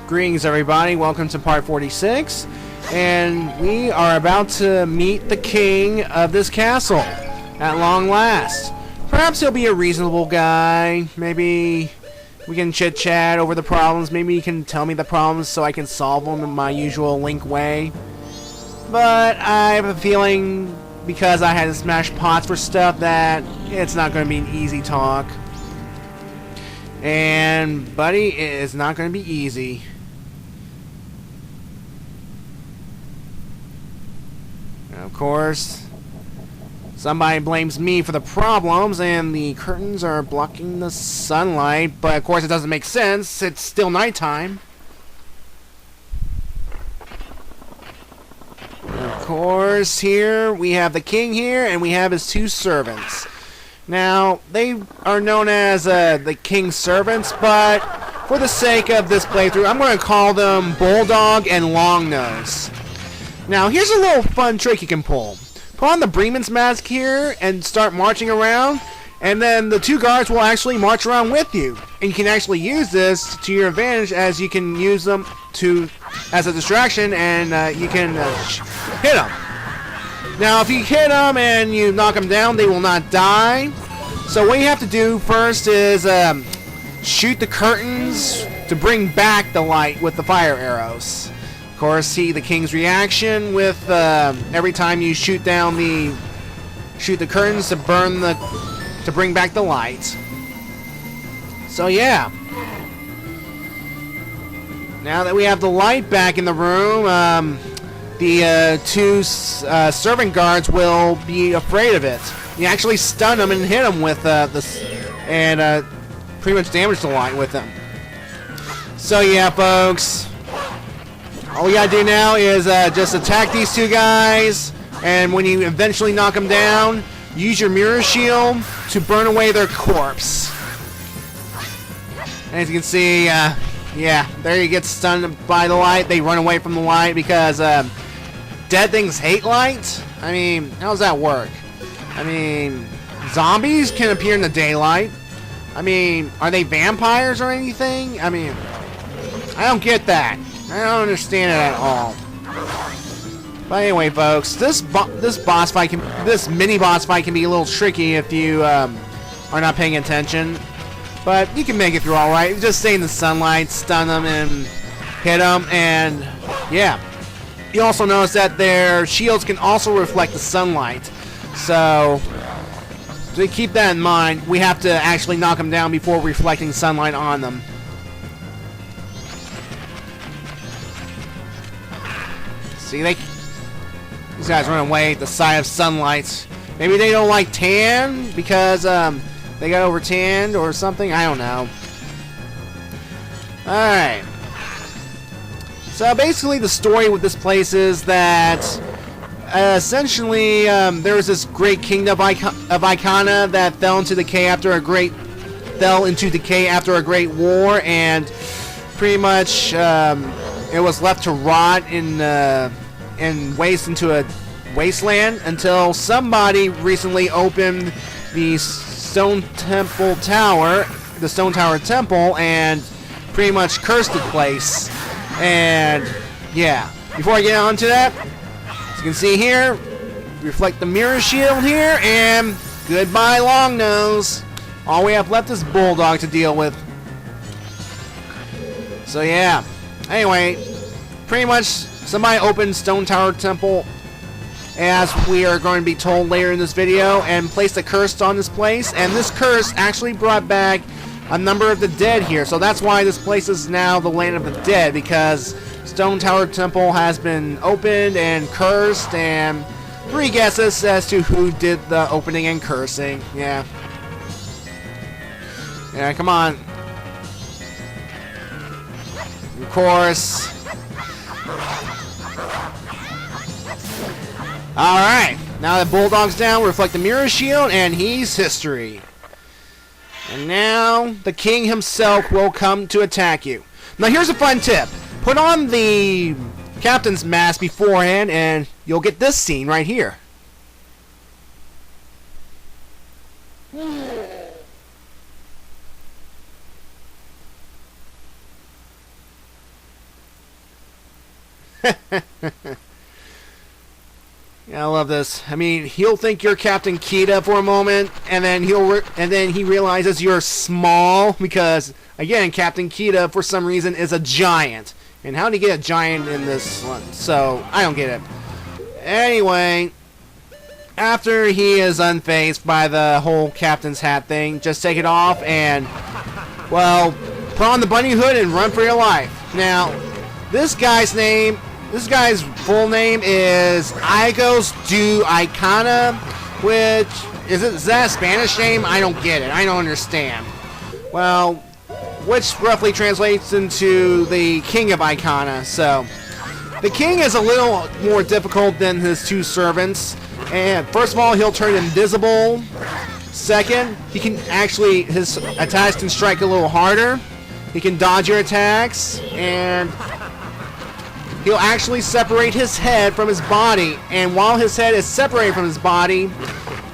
Greetings everybody, welcome to part 46, and we are about to meet the king of this castle, at long last. Perhaps he'll be a reasonable guy, maybe we can chit-chat over the problems, maybe he can tell me the problems so I can solve them in my usual Link way. But I have a feeling, because I had to smash pots for stuff, that it's not going to be an easy talk. And, buddy, it is not going to be easy. Of course, somebody blames me for the problems, and the curtains are blocking the sunlight, but of course it doesn't make sense, it's still nighttime. Of course, here we have the king here, and we have his two servants. Now, they are known as the king's servants, but for the sake of this playthrough, I'm going to call them Bulldog and Longnose. Now, here's a little fun trick you can pull. Put on the Bremen's mask here and start marching around, and then the two guards will actually march around with you. And you can actually use this to your advantage, as you can use them as a distraction, and you can hit them. Now, if you hit them and you knock them down, they will not die. So what you have to do first is shoot the curtains to bring back the light with the fire arrows. Of course, see the king's reaction with every time you shoot the curtains to bring back the light. So yeah. Now that we have the light back in the room, the two servant guards will be afraid of it. You actually stun them and hit them with pretty much damage the light with them. So yeah, folks. All we gotta do now is just attack these two guys, and when you eventually knock them down, use your mirror shield to burn away their corpse. As you can see, yeah, there you get stunned by the light. They run away from the light because dead things hate light. I mean, how does that work? I mean, zombies can appear in the daylight. I mean, are they vampires or anything? I mean, I don't get that. I don't understand it at all. But anyway, folks, this mini boss fight can be a little tricky if you are not paying attention. But you can make it through all right. Just stay in the sunlight, stun them, and hit them, and yeah. You also notice that their shields can also reflect the sunlight. So to keep that in mind, we have to actually knock them down before reflecting sunlight on them. See, these guys run away at the sight of sunlight. Maybe they don't like tan because they got over tanned or something. I don't know. Alright. So basically the story with this place is that essentially there was this great kingdom of Ikana that fell into decay after a great war, and pretty much it was left to rot and waste into a wasteland until somebody recently opened the Stone Tower Temple, and pretty much cursed the place. And yeah, before I get on to that, as you can see here, reflect the mirror shield here, and goodbye Longnose. All we have left is Bulldog to deal with. So yeah, anyway, pretty much somebody opened Stone Tower Temple, as we are going to be told later in this video, and placed a curse on this place, and this curse actually brought back a number of the dead here. So that's why this place is now the land of the dead, because Stone Tower Temple has been opened and cursed, and 3 guesses as to who did the opening and cursing. Yeah, come on. Of course. Alright, now that Bulldog's down, reflect the mirror shield, and he's history. And now, the king himself will come to attack you. Now here's a fun tip. Put on the captain's mask beforehand, and you'll get this scene right here. Yeah, I love this. I mean, he'll think you're Captain Kita for a moment, and then he realizes you're small because, again, Captain Kita for some reason is a giant. And how do you get a giant in this one? So I don't get it. Anyway, after he is unfazed by the whole captain's hat thing, just take it off and, well, put on the bunny hood and run for your life. Now, this guy's full name is Igos du Ikana, which is that a Spanish name? I don't get it. I don't understand. Well, which roughly translates into the King of Ikana. So, the king is a little more difficult than his two servants. And first of all, he'll turn invisible. Second, his attacks can strike a little harder. He can dodge your attacks, and he'll actually separate his head from his body. And while his head is separated from his body,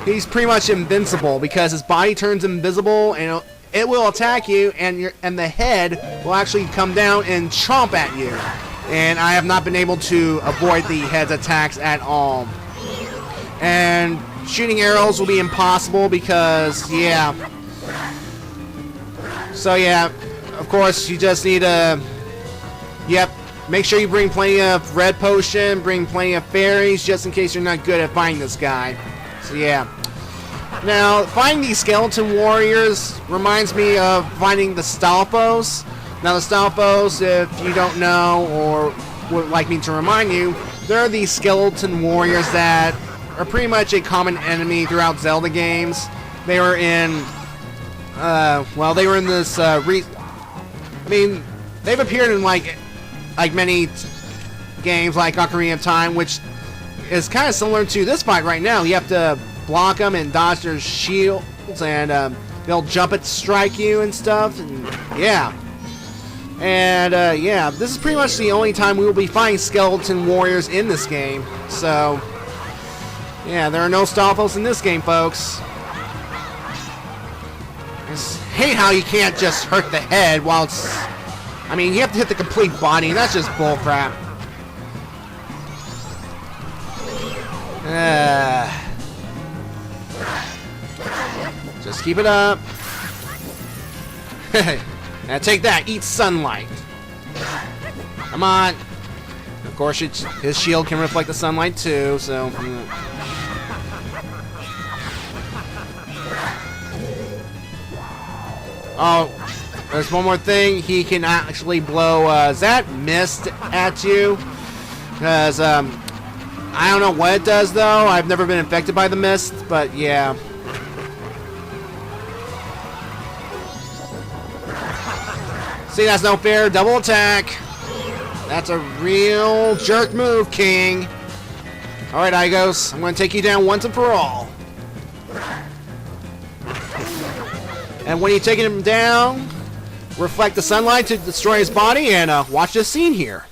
he's pretty much invincible because his body turns invisible, and it will attack you, and the head will actually come down and chomp at you. And I have not been able to avoid the head's attacks at all. And shooting arrows will be impossible because, yeah. So, yeah, of course, you just need to, make sure you bring plenty of red potion, bring plenty of fairies, just in case you're not good at fighting this guy. So, yeah. Now, finding these skeleton warriors reminds me of finding the Stalfos. Now, the Stalfos, if you don't know or would like me to remind you, they're these skeleton warriors that are pretty much a common enemy throughout Zelda games. They were in, they were in this, they've appeared in, like many games like Ocarina of Time, which is kind of similar to this fight right now. You have to block them and dodge their shields, and they'll jump it to strike you and stuff, and yeah. And this is pretty much the only time we will be fighting skeleton warriors in this game. So, yeah, there are no Stalfos in this game, folks. I just hate how you can't just hurt the head while it's... I mean, you have to hit the complete body, and that's just bullcrap. Just keep it up. Now take that, eat sunlight. Come on. Of course, his shield can reflect the sunlight too, so... Oh, there's one more thing. He can actually blow, is that mist at you? Because, I don't know what it does, though. I've never been infected by the mist, but yeah. See, that's no fair. Double attack. That's a real jerk move, King. Alright, Igos. I'm going to take you down once and for all. And when you're taking him down, reflect the sunlight to destroy his body, and watch this scene here.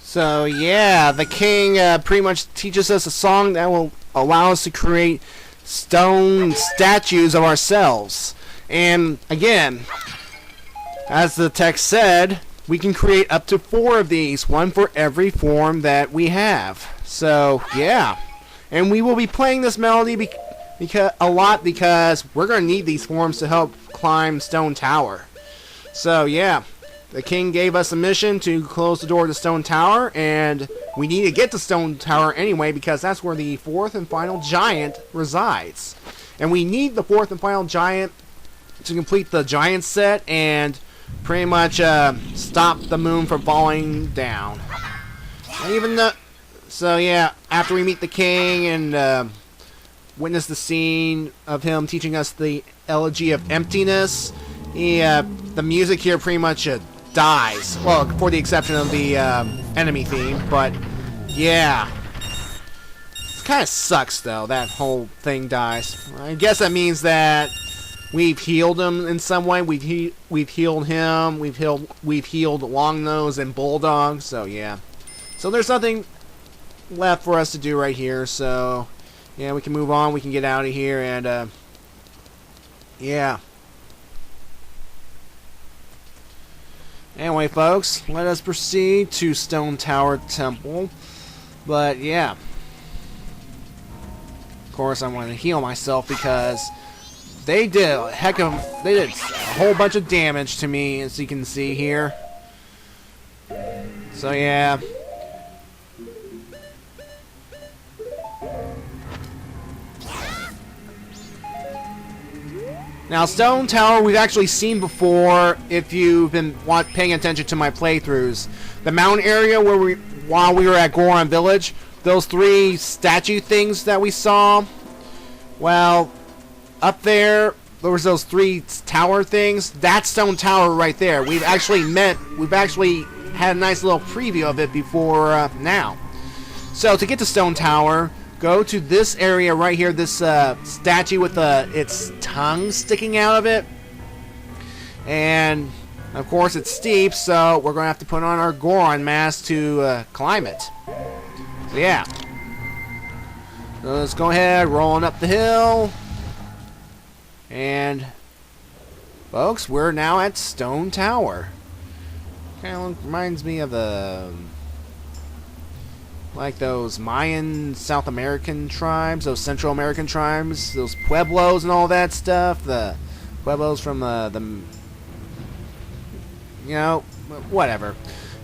So yeah, the king pretty much teaches us a song that will allow us to create stone statues of ourselves. And again, as the text said, we can create up to 4 of these, one for every form that we have. So yeah, and we will be playing this melody a lot because we're going to need these forms to help climb Stone Tower. So yeah. The king gave us a mission to close the door to Stone Tower, and we need to get to Stone Tower anyway because that's where the 4th and final giant resides. And we need the 4th and final giant to complete the giant set and pretty much stop the moon from falling down. Even though, so yeah, after we meet the king and witness the scene of him teaching us the Elegy of Emptiness, the music here pretty much dies. Well, for the exception of the enemy theme, but yeah. It kind of sucks though, that whole thing dies. I guess that means that we've healed him in some way. We've healed him. We've healed Longnose and Bulldog, so yeah. So there's nothing left for us to do right here, so yeah, we can move on. We can get out of here and yeah. Anyway, folks, let us proceed to Stone Tower Temple. But yeah, of course, I want to heal myself because they did a whole bunch of damage to me, as you can see here. So yeah. Now, Stone Tower we've actually seen before if you've been paying attention to my playthroughs. The mountain area where while we were at Goron Village, those 3 statue things that we saw, well, up there was those 3 tower things. That's Stone Tower right there. We've actually had a nice little preview of it before now. So to get to Stone Tower, go to this area right here, this statue with its tongue sticking out of it. And, of course, it's steep, so we're going to have to put on our Goron mask to climb it. So, yeah. So let's go ahead, rolling up the hill. And, folks, we're now at Stone Tower. Kind of reminds me of like those Mayan South American tribes, those Central American tribes, those Pueblos and all that stuff. The Pueblos from whatever.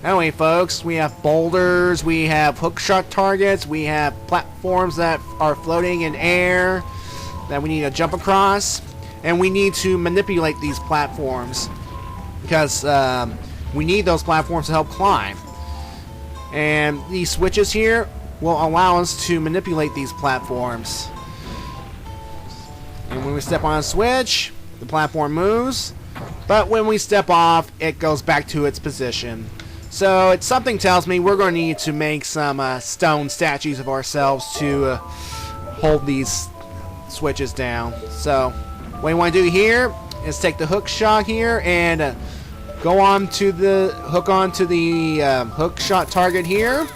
Anyway, folks, we have boulders, we have hookshot targets, we have platforms that are floating in air that we need to jump across, and we need to manipulate these platforms because we need those platforms to help climb. And these switches here will allow us to manipulate these platforms. And when we step on a switch, the platform moves. But when we step off, it goes back to its position. So something tells me we're going to need to make some stone statues of ourselves to hold these switches down. So what you want to do here is take the hook shot here and go on to the hook shot target here.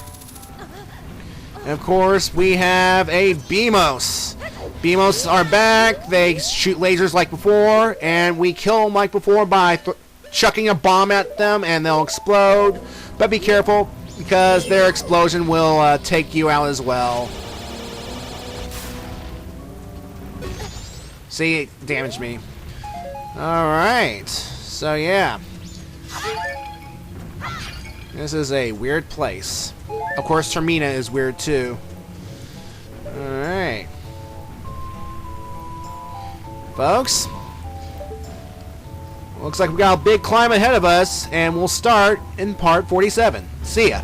And of course, we have a Beamos. Beamos are back. They shoot lasers like before, and we kill them like before by chucking a bomb at them, and they'll explode. But be careful, because their explosion will take you out as well. See, it damaged me. Alright, so yeah. This is a weird place. Of course, Termina is weird too. Alright. Folks, looks like we got a big climb ahead of us, and we'll start in part 47. See ya.